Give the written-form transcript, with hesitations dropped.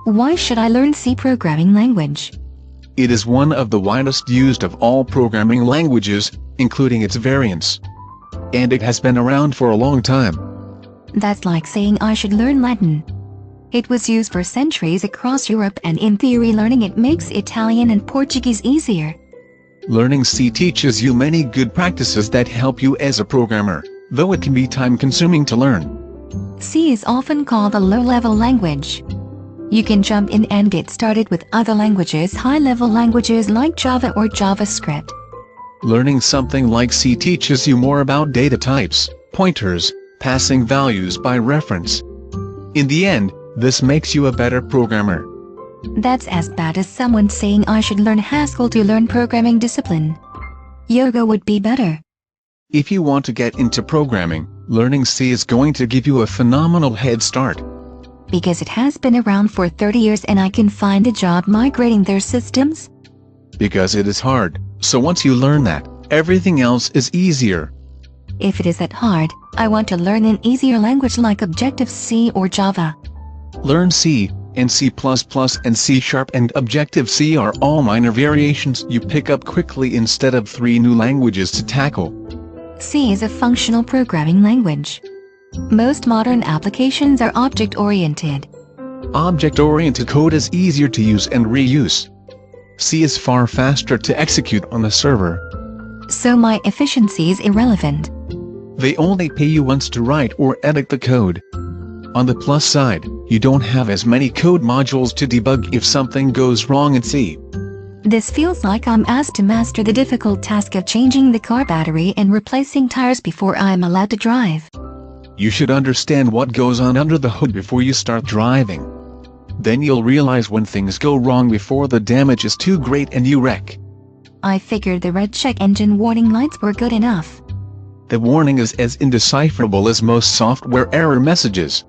Why should I learn C programming language? It is one of the widest used of all programming languages, including its variants. And it has been around for a long time. That's like saying I should learn Latin. It was used for centuries across Europe, and in theory learning it makes Italian and Portuguese easier. Learning C teaches you many good practices that help you as a programmer, though it can be time-consuming to learn. C is often called a low-level language. You can jump in and get started with other languages, high-level languages like Java or JavaScript. Learning something like C teaches you more about data types, pointers, passing values by reference. In the end, this makes you a better programmer. That's as bad as someone saying I should learn Haskell to learn programming discipline. Yoga would be better. If you want to get into programming, learning C is going to give you a phenomenal head start. Because it has been around for 30 years and I can find a job migrating their systems? Because it is hard, so once you learn that, everything else is easier. If it is that hard, I want to learn an easier language like Objective-C or Java. Learn C, and C++ and C# and Objective-C are all minor variations you pick up quickly instead of 3 new languages to tackle. C is a functional programming language. Most modern applications are object-oriented. Object-oriented code is easier to use and reuse. C is far faster to execute on the server. So my efficiency is irrelevant. They only pay you once to write or edit the code. On the plus side, you don't have as many code modules to debug if something goes wrong in C. This feels like I'm asked to master the difficult task of changing the car battery and replacing tires before I'm allowed to drive. You should understand what goes on under the hood before you start driving. Then you'll realize when things go wrong before the damage is too great and you wreck. I figured the red check engine warning lights were good enough. The warning is as indecipherable as most software error messages.